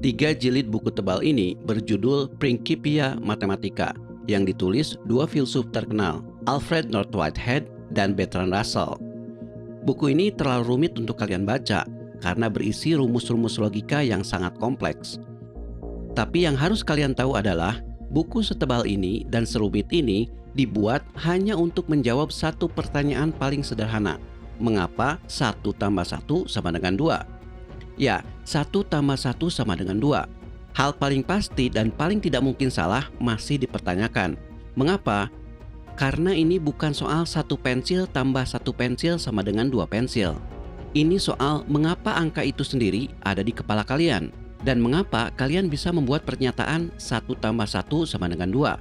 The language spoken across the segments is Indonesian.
Tiga jilid buku tebal ini berjudul Principia Mathematica yang ditulis dua filsuf terkenal, Alfred North Whitehead dan Bertrand Russell. Buku ini terlalu rumit untuk kalian baca karena berisi rumus-rumus logika yang sangat kompleks. Tapi yang harus kalian tahu adalah buku setebal ini dan serumit ini dibuat hanya untuk menjawab satu pertanyaan paling sederhana. Mengapa 1 tambah 1 sama dengan 2? Ya, 1 tambah 1 sama dengan 2. Hal paling pasti dan paling tidak mungkin salah masih dipertanyakan. Mengapa? Karena ini bukan soal 1 pensil tambah 1 pensil sama dengan 2 pensil. Ini soal mengapa angka itu sendiri ada di kepala kalian. Dan mengapa kalian bisa membuat pernyataan 1 tambah 1 sama dengan 2.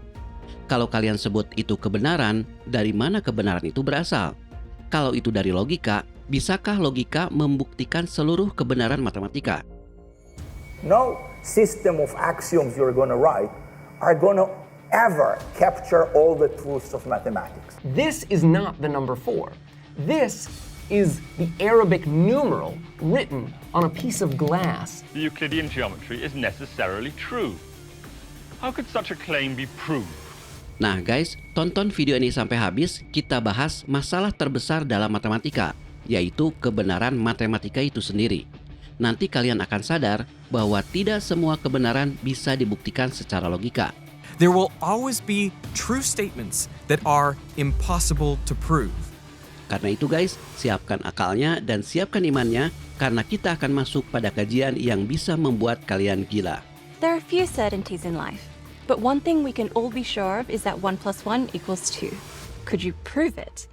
Kalau kalian sebut itu kebenaran, dari mana kebenaran itu berasal? Kalau itu dari logika, bisakah logika membuktikan seluruh kebenaran matematika? No system of axioms you're going to write are going to ever capture all the truths of mathematics. This is not the number 4. This is the Arabic numeral written on a piece of glass. The Euclidean geometry is necessarily true. How could such a claim be proved? Nah guys, tonton video ini sampai habis, kita bahas masalah terbesar dalam matematika, yaitu kebenaran matematika itu sendiri. Nanti kalian akan sadar bahwa tidak semua kebenaran bisa dibuktikan secara logika. There will always be true statements that are impossible to prove. Karena itu guys, siapkan akalnya dan siapkan imannya, karena kita akan masuk pada kajian yang bisa membuat kalian gila. There are few certainties in life, but one thing we can all be sure of is that 1 + 1 = 2. Could you prove it?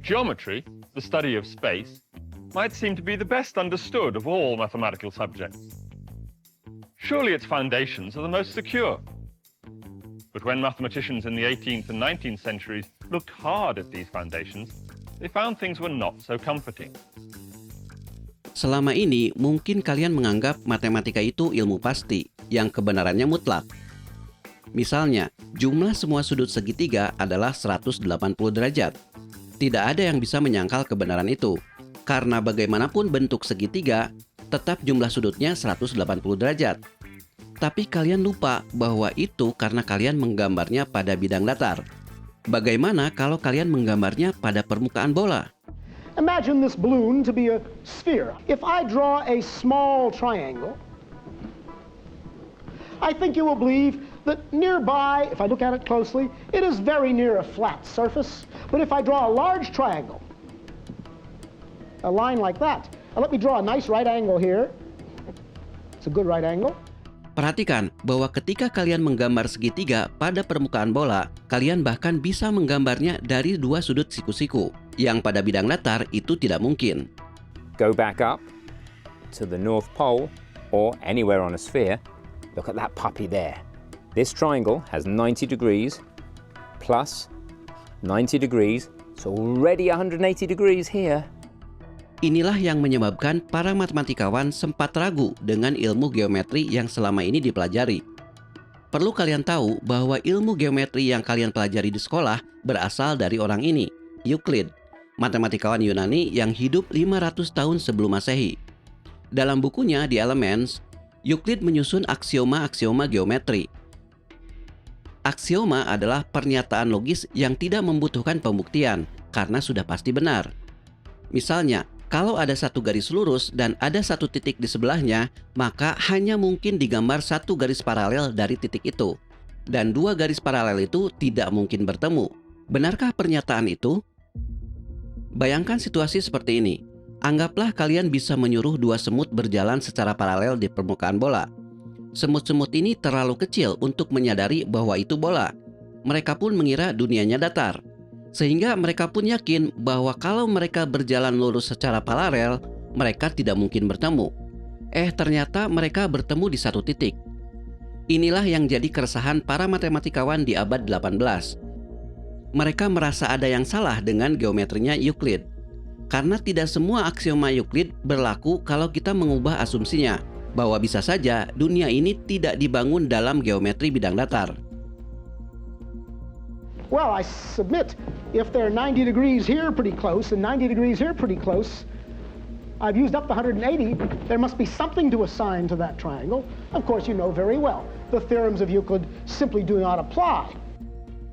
Geometry, the study of space, might seem to be the best understood of all mathematical subjects. Surely its foundations are the most secure. But when mathematicians in the 18th and 19th centuries looked hard at these foundations, they found things were not so comforting. Selama ini mungkin kalian menganggap matematika itu ilmu pasti, yang kebenarannya mutlak. Misalnya, jumlah semua sudut segitiga adalah 180 derajat. Tidak ada yang bisa menyangkal kebenaran itu, karena bagaimanapun bentuk segitiga, tetap jumlah sudutnya 180 derajat. Tapi kalian lupa bahwa itu karena kalian menggambarnya pada bidang datar. Bagaimana kalau kalian menggambarnya pada permukaan bola? Imagine this balloon to be a sphere. If I draw a small triangle, I think you will believe that nearby, if I look at it closely, it is very near a flat surface. But if I draw a large triangle, a line like that, and let me draw a nice right angle here. It's a good right angle. Perhatikan bahwa ketika kalian menggambar segitiga pada permukaan bola, kalian bahkan bisa menggambarnya dari dua sudut siku-siku, yang pada bidang datar itu tidak mungkin. Go back up to the North Pole or anywhere on a sphere. Look at that puppy there. This triangle has 90 degrees plus 90 degrees, so already 180 degrees here. Inilah yang menyebabkan para matematikawan sempat ragu dengan ilmu geometri yang selama ini dipelajari. Perlu kalian tahu bahwa ilmu geometri yang kalian pelajari di sekolah berasal dari orang ini, Euclid, matematikawan Yunani yang hidup 500 tahun sebelum Masehi. Dalam bukunya The Elements, Euclid menyusun aksioma-aksioma geometri. Aksioma adalah pernyataan logis yang tidak membutuhkan pembuktian karena sudah pasti benar. Misalnya, kalau ada satu garis lurus dan ada satu titik di sebelahnya, maka hanya mungkin digambar satu garis paralel dari titik itu. Dan dua garis paralel itu tidak mungkin bertemu. Benarkah pernyataan itu? Bayangkan situasi seperti ini. Anggaplah kalian bisa menyuruh dua semut berjalan secara paralel di permukaan bola. Semut-semut ini terlalu kecil untuk menyadari bahwa itu bola. Mereka pun mengira dunianya datar. Sehingga mereka pun yakin bahwa kalau mereka berjalan lurus secara paralel, mereka tidak mungkin bertemu. Ternyata mereka bertemu di satu titik. Inilah yang jadi keresahan para matematikawan di abad 18. Mereka merasa ada yang salah dengan geometrinya Euclid. Karena tidak semua aksioma Euclid berlaku kalau kita mengubah asumsinya bahwa bisa saja dunia ini tidak dibangun dalam geometri bidang datar. Well, I submit, if they're 90 degrees here pretty close and 90 degrees here pretty close, I've used up the 180, there must be something to assign to that triangle. Of course, you know very well, the theorems of Euclid simply do not apply.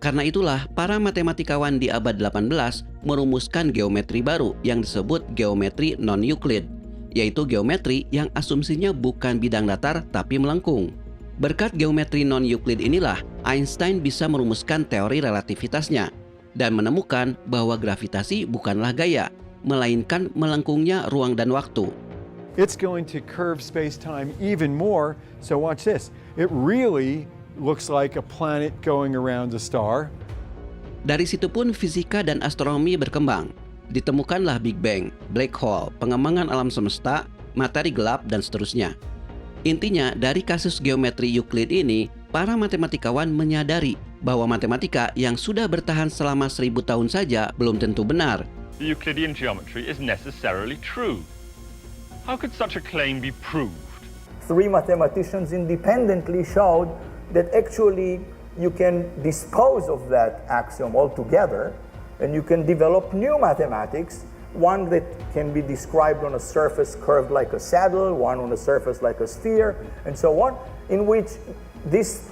Karena itulah, para matematikawan di abad 18 merumuskan geometri baru yang disebut geometri non-Euclid, yaitu geometri yang asumsinya bukan bidang datar tapi melengkung. Berkat geometri non-Euclid inilah, Einstein bisa merumuskan teori relativitasnya dan menemukan bahwa gravitasi bukanlah gaya, melainkan melengkungnya ruang dan waktu. It's going to curve space-time even more, so watch this. It really looks like a planet going around a star. Dari situ pun fisika dan astronomi berkembang. Ditemukanlah Big Bang, black hole, pengembangan alam semesta, materi gelap, dan seterusnya. Intinya, dari kasus geometri Euclid ini, para matematikawan menyadari bahwa matematika yang sudah bertahan selama 1000 tahun saja belum tentu benar. The Euclidean geometry is necessarily true. How could such a claim be proved? 3 mathematicians independently showed that actually you can dispose of that axiom altogether and you can develop new mathematics, one that can be described on a surface curved like a saddle, one on a surface like a sphere, and so on, in which this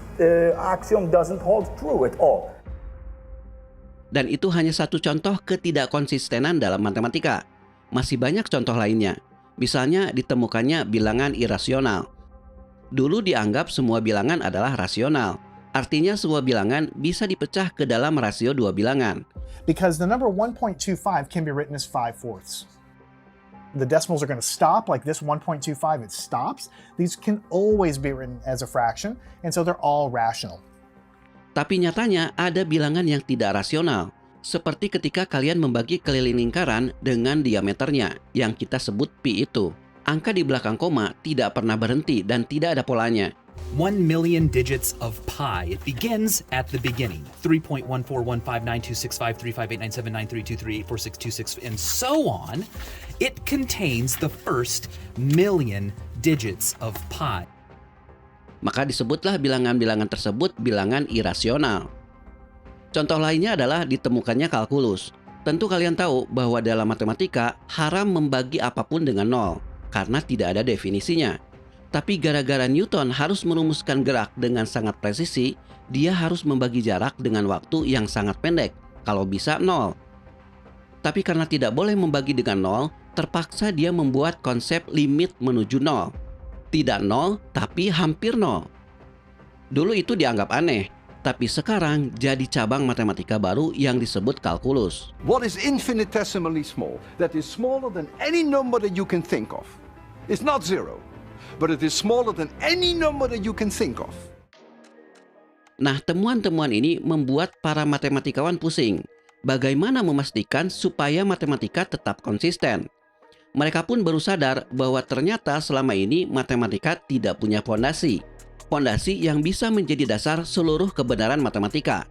axiom doesn't hold true at all. Dan itu hanya satu contoh ketidakkonsistenan dalam matematika. Masih banyak contoh lainnya. Misalnya ditemukannya bilangan irasional. Dulu dianggap semua bilangan adalah rasional. Artinya semua bilangan bisa dipecah ke dalam rasio 2 bilangan. Because the number 1.25 can be written as 5/4. The decimals are going to stop, like this 1.25, it stops. These can always be written as a fraction, and so they're all rational. Tapi nyatanya ada bilangan yang tidak rasional. Seperti ketika kalian membagi keliling lingkaran dengan diameternya, yang kita sebut pi itu. Angka di belakang koma tidak pernah berhenti dan tidak ada polanya. 1,000,000 digits of pi. It begins at the beginning. 3.141592653589793238462 and so on. It contains the first 1,000,000 digits of pi. Maka disebutlah bilangan-bilangan tersebut bilangan irasional. Contoh lainnya adalah ditemukannya kalkulus. Tentu kalian tahu bahwa dalam matematika haram membagi apapun dengan nol karena tidak ada definisinya. Tapi gara-gara Newton harus merumuskan gerak dengan sangat presisi, dia harus membagi jarak dengan waktu yang sangat pendek, kalau bisa nol. Tapi karena tidak boleh membagi dengan nol, terpaksa dia membuat konsep limit menuju nol. Tidak nol, tapi hampir nol. Dulu itu dianggap aneh, tapi sekarang jadi cabang matematika baru yang disebut kalkulus. What is infinitesimally small? That is smaller than any number that you can think of. It's not zero, but it is smaller than any number that you can think of. Nah, temuan-temuan ini membuat para matematikawan pusing. Bagaimana memastikan supaya matematika tetap konsisten? Mereka pun baru sadar bahwa ternyata selama ini matematika tidak punya fondasi. Fondasi yang bisa menjadi dasar seluruh kebenaran matematika.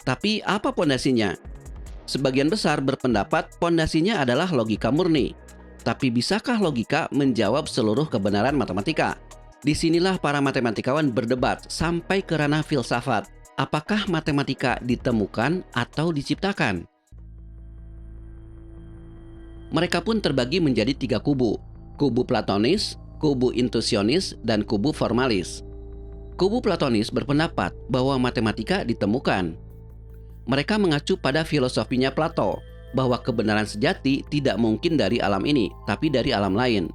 Tapi apa fondasinya? Sebagian besar berpendapat fondasinya adalah logika murni. Tapi bisakah logika menjawab seluruh kebenaran matematika? Disinilah para matematikawan berdebat sampai ke ranah filsafat. Apakah matematika ditemukan atau diciptakan? Mereka pun terbagi menjadi 3 kubu. Kubu Platonis, kubu Intuitionis, dan kubu Formalis. Kubu Platonis berpendapat bahwa matematika ditemukan. Mereka mengacu pada filosofinya Plato, bahwa kebenaran sejati tidak mungkin dari alam ini, tapi dari alam lain.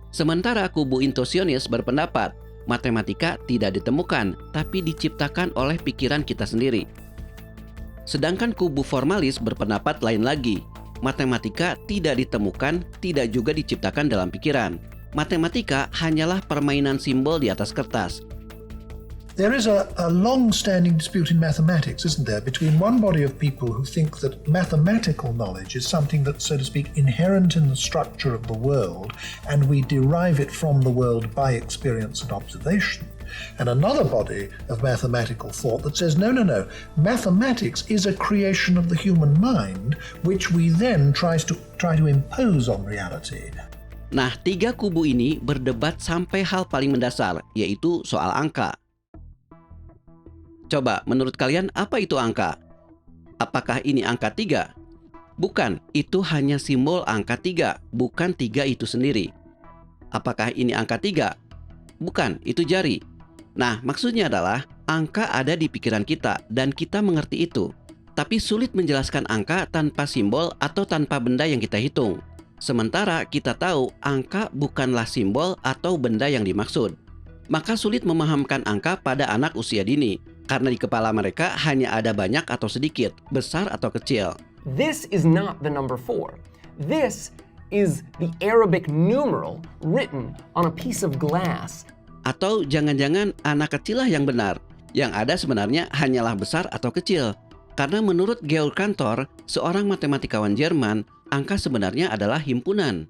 Sementara kubu Intuitionis berpendapat, matematika tidak ditemukan, tapi diciptakan oleh pikiran kita sendiri. Sedangkan kubu Formalis berpendapat lain lagi, matematika tidak ditemukan, tidak juga diciptakan dalam pikiran. Matematika hanyalah permainan simbol di atas kertas. There is a long-standing dispute in mathematics, isn't there, between one body of people who think that mathematical knowledge is something that's, so to speak, inherent in the structure of the world, and we derive it from the world by experience and observation, and another body of mathematical thought that says, no, mathematics is a creation of the human mind, which we then try to impose on reality. Nah, tiga kubu ini berdebat sampai hal paling mendasar, yaitu soal angka. Coba, menurut kalian apa itu angka? Apakah ini angka 3? Bukan, itu hanya simbol angka 3, bukan 3 itu sendiri. Apakah ini angka 3? Bukan, itu jari. Nah, maksudnya adalah angka ada di pikiran kita dan kita mengerti itu. Tapi sulit menjelaskan angka tanpa simbol atau tanpa benda yang kita hitung. Sementara kita tahu angka bukanlah simbol atau benda yang dimaksud. Maka sulit memahamkan angka pada anak usia dini, karena di kepala mereka hanya ada banyak atau sedikit, besar atau kecil. This is not the number 4. This is the Arabic numeral written on a piece of glass. Atau jangan-jangan anak kecil lah yang benar. Yang ada sebenarnya hanyalah besar atau kecil. Karena menurut Georg Cantor, seorang matematikawan Jerman, angka sebenarnya adalah himpunan.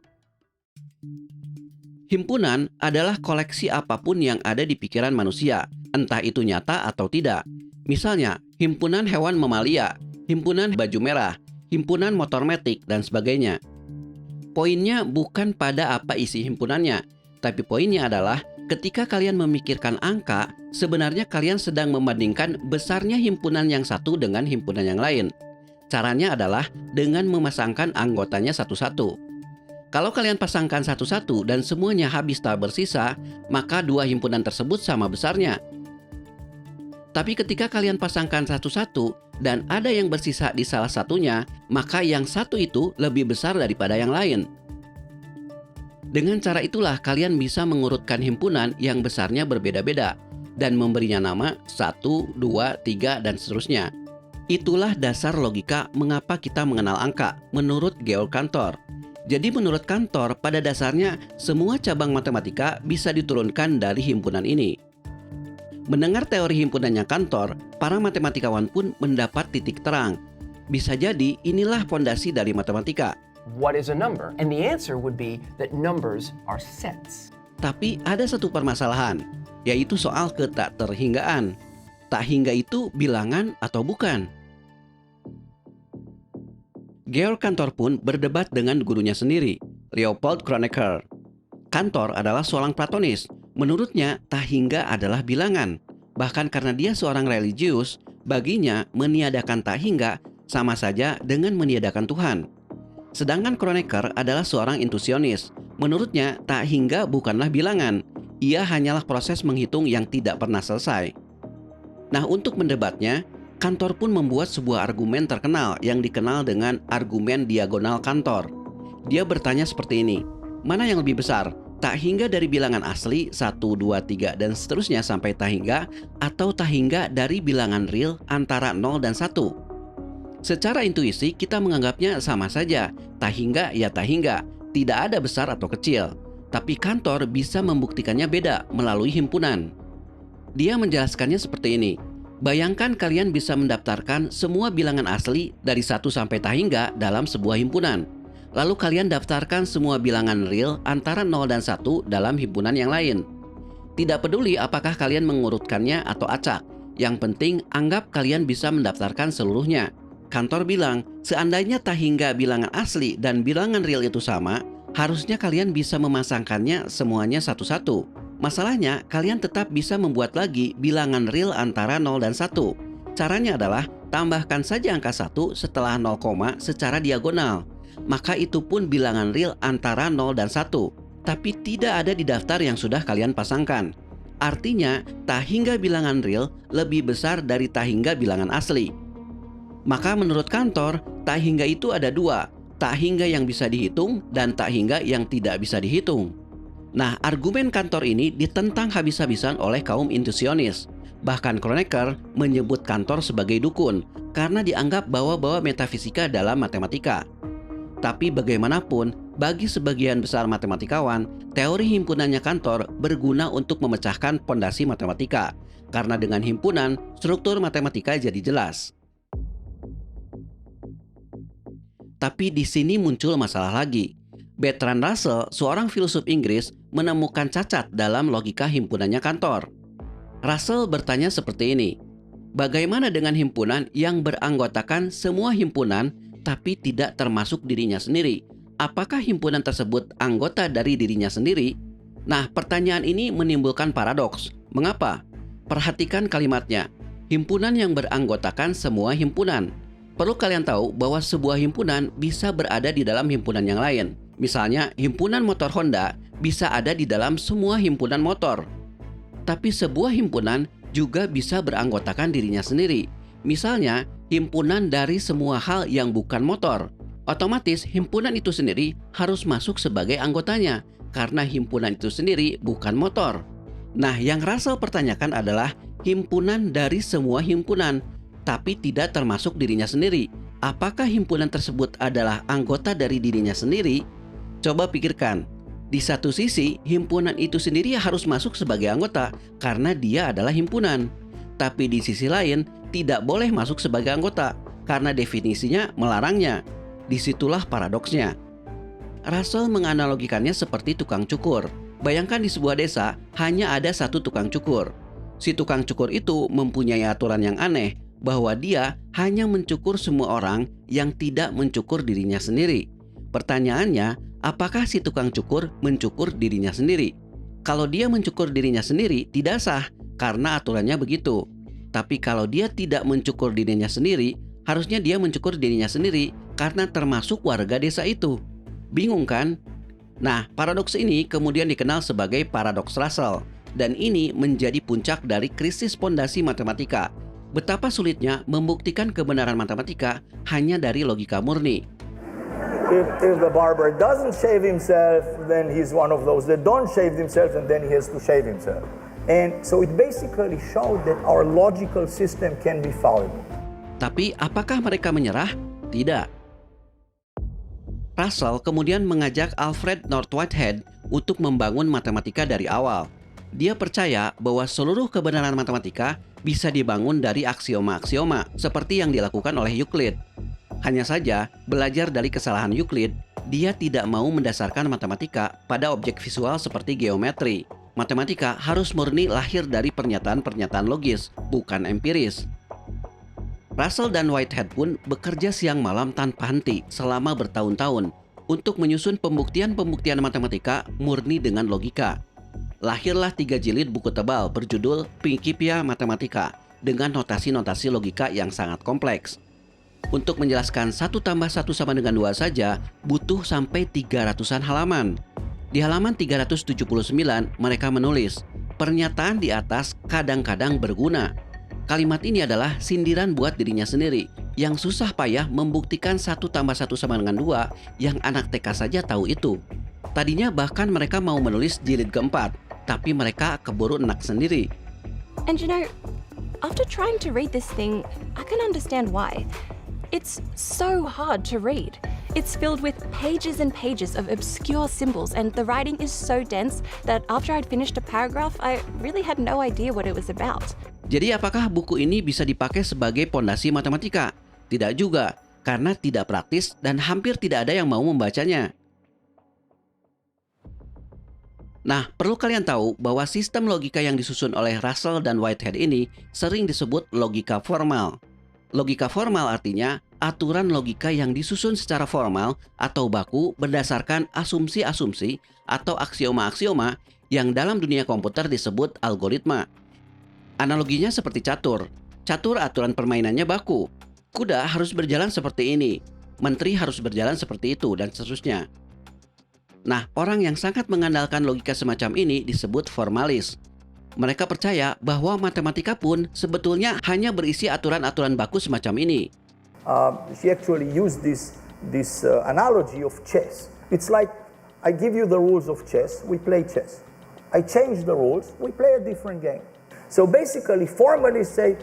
Himpunan adalah koleksi apapun yang ada di pikiran manusia, entah itu nyata atau tidak. Misalnya, himpunan hewan mamalia, himpunan baju merah, himpunan motor metik, dan sebagainya. Poinnya bukan pada apa isi himpunannya, tapi poinnya adalah ketika kalian memikirkan angka, sebenarnya kalian sedang membandingkan besarnya himpunan yang satu dengan himpunan yang lain. Caranya adalah dengan memasangkan anggotanya satu-satu. Kalau kalian pasangkan satu-satu dan semuanya habis tak bersisa, maka dua himpunan tersebut sama besarnya. Tapi ketika kalian pasangkan satu-satu dan ada yang bersisa di salah satunya, maka yang satu itu lebih besar daripada yang lain. Dengan cara itulah kalian bisa mengurutkan himpunan yang besarnya berbeda-beda dan memberinya nama 1, 2, 3, dan seterusnya. Itulah dasar logika mengapa kita mengenal angka menurut Georg Cantor. Jadi menurut Cantor, pada dasarnya semua cabang matematika bisa diturunkan dari himpunan ini. Mendengar teori himpunannya Cantor, para matematikawan pun mendapat titik terang. Bisa jadi inilah fondasi dari matematika. What is a number? And the answer would be that numbers are sets. Tapi ada satu permasalahan, yaitu soal ketak terhinggaan. Tak hingga itu bilangan atau bukan? Georg Cantor pun berdebat dengan gurunya sendiri, Leopold Kronecker. Cantor adalah seorang Platonis. Menurutnya, tak hingga adalah bilangan. Bahkan karena dia seorang religius, baginya meniadakan tak hingga sama saja dengan meniadakan Tuhan. Sedangkan Kronecker adalah seorang intuisionis. Menurutnya, tak hingga bukanlah bilangan. Ia hanyalah proses menghitung yang tidak pernah selesai. Nah, untuk mendebatnya, Cantor pun membuat sebuah argumen terkenal yang dikenal dengan argumen diagonal Cantor. Dia bertanya seperti ini, mana yang lebih besar? Tak hingga dari bilangan asli 1, 2, 3, dan seterusnya sampai tak hingga, atau tak hingga dari bilangan real antara 0 dan 1? Secara intuisi kita menganggapnya sama saja, tak hingga ya tak hingga, tidak ada besar atau kecil. Tapi Cantor bisa membuktikannya beda melalui himpunan. Dia menjelaskannya seperti ini. Bayangkan kalian bisa mendaftarkan semua bilangan asli dari 1 sampai tak hingga dalam sebuah himpunan. Lalu kalian daftarkan semua bilangan real antara 0 dan 1 dalam himpunan yang lain. Tidak peduli apakah kalian mengurutkannya atau acak. Yang penting anggap kalian bisa mendaftarkan seluruhnya. Cantor bilang, seandainya tak hingga bilangan asli dan bilangan real itu sama, harusnya kalian bisa memasangkannya semuanya satu-satu. Masalahnya, kalian tetap bisa membuat lagi bilangan real antara 0 dan 1. Caranya adalah tambahkan saja angka 1 setelah 0, secara diagonal. Maka itu pun bilangan real antara 0 dan 1. Tapi tidak ada di daftar yang sudah kalian pasangkan. Artinya, tak hingga bilangan real lebih besar dari tak hingga bilangan asli. Maka menurut Cantor, tak hingga itu ada dua. Tak hingga yang bisa dihitung dan tak hingga yang tidak bisa dihitung. Nah, argumen Cantor ini ditentang habis-habisan oleh kaum intuisionis. Bahkan Kronecker menyebut Cantor sebagai dukun karena dianggap bawa-bawa metafisika dalam matematika. Tapi bagaimanapun, bagi sebagian besar matematikawan, teori himpunannya Cantor berguna untuk memecahkan pondasi matematika. Karena dengan himpunan, struktur matematika jadi jelas. Tapi di sini muncul masalah lagi. Bertrand Russell, seorang filsuf Inggris, menemukan cacat dalam logika himpunannya Cantor. Russell bertanya seperti ini. Bagaimana dengan himpunan yang beranggotakan semua himpunan tapi tidak termasuk dirinya sendiri? Apakah himpunan tersebut anggota dari dirinya sendiri? Nah, pertanyaan ini menimbulkan paradoks. Mengapa? Perhatikan kalimatnya. Himpunan yang beranggotakan semua himpunan. Perlu kalian tahu bahwa sebuah himpunan bisa berada di dalam himpunan yang lain. Misalnya, himpunan motor Honda bisa ada di dalam semua himpunan motor. Tapi sebuah himpunan juga bisa beranggotakan dirinya sendiri. Misalnya, himpunan dari semua hal yang bukan motor. Otomatis, himpunan itu sendiri harus masuk sebagai anggotanya, karena himpunan itu sendiri bukan motor. Nah, yang Russell pertanyakan adalah himpunan dari semua himpunan, tapi tidak termasuk dirinya sendiri. Apakah himpunan tersebut adalah anggota dari dirinya sendiri? Coba pikirkan. Di satu sisi, himpunan itu sendiri harus masuk sebagai anggota karena dia adalah himpunan. Tapi di sisi lain, tidak boleh masuk sebagai anggota karena definisinya melarangnya. Disitulah paradoksnya. Russell menganalogikannya seperti tukang cukur. Bayangkan di sebuah desa hanya ada satu tukang cukur. Si tukang cukur itu mempunyai aturan yang aneh bahwa dia hanya mencukur semua orang yang tidak mencukur dirinya sendiri. Pertanyaannya, apakah si tukang cukur mencukur dirinya sendiri? Kalau dia mencukur dirinya sendiri, tidak sah karena aturannya begitu. Tapi kalau dia tidak mencukur dirinya sendiri, harusnya dia mencukur dirinya sendiri karena termasuk warga desa itu. Bingung kan? Nah, paradoks ini kemudian dikenal sebagai paradoks Russell. Dan ini menjadi puncak dari krisis fondasi matematika. Betapa sulitnya membuktikan kebenaran matematika hanya dari logika murni. If the barber doesn't shave himself, then he's one of those that don't shave themselves and then he has to shave himself. And so it basically showed that our logical system can be fallible. Tapi apakah mereka menyerah? Tidak. Russell kemudian mengajak Alfred North Whitehead untuk membangun matematika dari awal. Dia percaya bahwa seluruh kebenaran matematika bisa dibangun dari aksioma-aksioma seperti yang dilakukan oleh Euclid. Hanya saja, belajar dari kesalahan Euclid, dia tidak mau mendasarkan matematika pada objek visual seperti geometri. Matematika harus murni lahir dari pernyataan-pernyataan logis, bukan empiris. Russell dan Whitehead pun bekerja siang malam tanpa henti selama bertahun-tahun untuk menyusun pembuktian-pembuktian matematika murni dengan logika. Lahirlah 3 jilid buku tebal berjudul Principia Mathematica dengan notasi-notasi logika yang sangat kompleks. Untuk menjelaskan 1 tambah 1 sama dengan 2 saja butuh sampai 300-an halaman. Di halaman 379 mereka menulis, pernyataan di atas kadang-kadang berguna. Kalimat ini adalah sindiran buat dirinya sendiri yang susah payah membuktikan 1 tambah 1 sama dengan 2 yang anak TK saja tahu itu. Tadinya bahkan mereka mau menulis jilid keempat, tapi mereka keburu enak sendiri. And you know, after trying to read this thing, I can understand why. It's so hard to read. It's filled with pages and pages of obscure symbols, and the writing is so dense that after I'd finished a paragraph, I really had no idea what it was about. Jadi apakah buku ini bisa dipakai sebagai pondasi matematika? Tidak juga, karena tidak praktis dan hampir tidak ada yang mau membacanya. Nah, perlu kalian tahu bahwa sistem logika yang disusun oleh Russell dan Whitehead ini sering disebut logika formal. Logika formal artinya aturan logika yang disusun secara formal atau baku berdasarkan asumsi-asumsi atau aksioma-aksioma yang dalam dunia komputer disebut algoritma. Analoginya seperti catur. Catur aturan permainannya baku. Kuda harus berjalan seperti ini, menteri harus berjalan seperti itu, dan seterusnya. Nah, orang yang sangat mengandalkan logika semacam ini disebut formalis. Mereka percaya bahwa matematika pun sebetulnya hanya berisi aturan-aturan baku semacam ini. She actually used this analogy of chess. It's like I give you the rules of chess, we play chess. I change the rules, we play a different game. So basically, formalists say,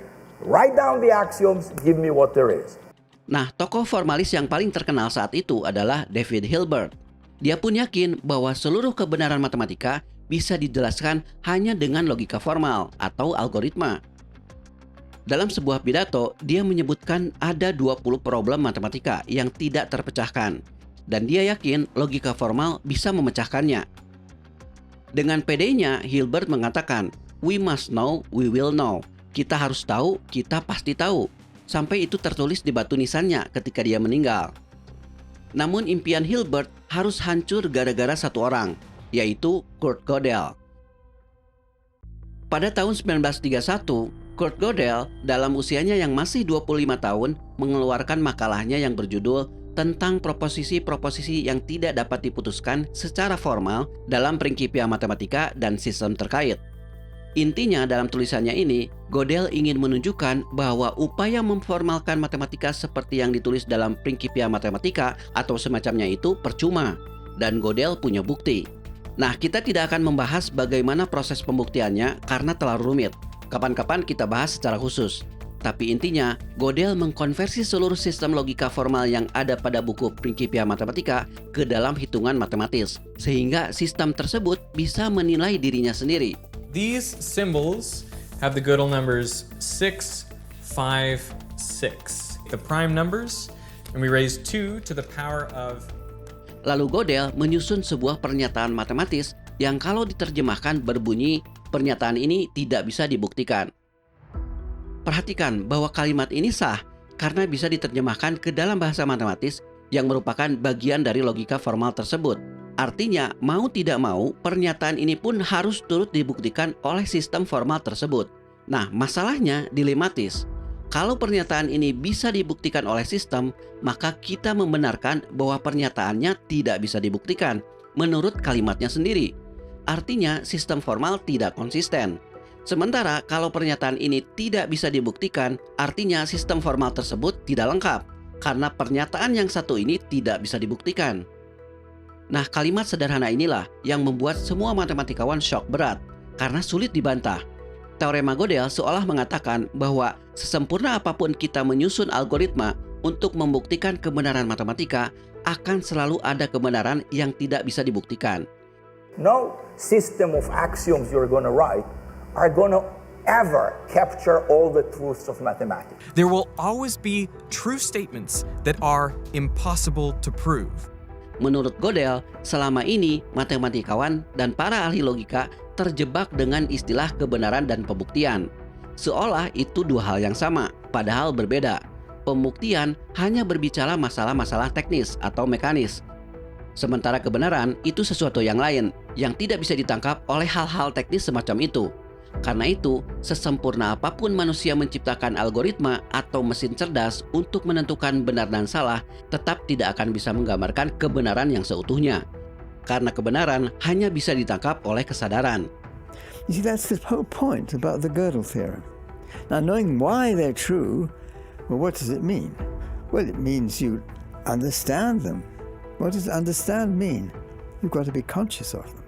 write down the axioms, give me what there is. Nah, tokoh formalis yang paling terkenal saat itu adalah David Hilbert. Dia pun yakin bahwa seluruh kebenaran matematika bisa dijelaskan hanya dengan logika formal atau algoritma. Dalam sebuah pidato, dia menyebutkan ada 20 problem matematika yang tidak terpecahkan, dan dia yakin logika formal bisa memecahkannya. Dengan pedenya, Hilbert mengatakan, We must know, we will know. Kita harus tahu, kita pasti tahu. Sampai itu tertulis di batu nisannya ketika dia meninggal. Namun impian Hilbert harus hancur gara-gara satu orang, yaitu Kurt Gödel. Pada tahun 1931, Kurt Gödel dalam usianya yang masih 25 tahun mengeluarkan makalahnya yang berjudul tentang proposisi-proposisi yang tidak dapat diputuskan secara formal dalam Principia Mathematica dan sistem terkait. Intinya dalam tulisannya ini, Gödel ingin menunjukkan bahwa upaya memformalkan matematika seperti yang ditulis dalam Principia Mathematica atau semacamnya itu percuma, dan Gödel punya bukti. Nah, kita tidak akan membahas bagaimana proses pembuktiannya karena terlalu rumit. Kapan-kapan kita bahas secara khusus. Tapi intinya, Gödel mengkonversi seluruh sistem logika formal yang ada pada buku Principia Mathematica ke dalam hitungan matematis, sehingga sistem tersebut bisa menilai dirinya sendiri. These symbols have the Gödel numbers 6, 5, 6. The prime numbers, and we raise 2 to the power of... Lalu Gödel menyusun sebuah pernyataan matematis yang kalau diterjemahkan berbunyi, pernyataan ini tidak bisa dibuktikan. Perhatikan bahwa kalimat ini sah karena bisa diterjemahkan ke dalam bahasa matematis yang merupakan bagian dari logika formal tersebut. Artinya, mau tidak mau, pernyataan ini pun harus turut dibuktikan oleh sistem formal tersebut. Nah, masalahnya dilematis. Kalau pernyataan ini bisa dibuktikan oleh sistem, maka kita membenarkan bahwa pernyataannya tidak bisa dibuktikan menurut kalimatnya sendiri. Artinya, sistem formal tidak konsisten. Sementara kalau pernyataan ini tidak bisa dibuktikan, artinya sistem formal tersebut tidak lengkap, karena pernyataan yang satu ini tidak bisa dibuktikan. Nah, kalimat sederhana inilah yang membuat semua matematikawan syok berat, karena sulit dibantah. Teorema Gödel seolah mengatakan bahwa sesempurna apapun kita menyusun algoritma untuk membuktikan kebenaran matematika, akan selalu ada kebenaran yang tidak bisa dibuktikan. No system of axioms you're going to write are going to ever capture all the truths of mathematics. There will always be true statements that are impossible to prove. Menurut Gödel, selama ini matematikawan dan para ahli logika terjebak dengan istilah kebenaran dan pembuktian. Seolah itu dua hal yang sama, padahal berbeda. Pembuktian hanya berbicara masalah-masalah teknis atau mekanis. Sementara kebenaran itu sesuatu yang lain, yang tidak bisa ditangkap oleh hal-hal teknis semacam itu. Karena itu, sesempurna apapun manusia menciptakan algoritma atau mesin cerdas untuk menentukan benar dan salah, tetap tidak akan bisa menggambarkan kebenaran yang seutuhnya. Karena kebenaran hanya bisa ditangkap oleh kesadaran. You see, that's the whole point about the Gödel theorem. Now, knowing why they're true, well, what does it mean? Well, it means you understand them. What does understand mean? You've got to be conscious of them.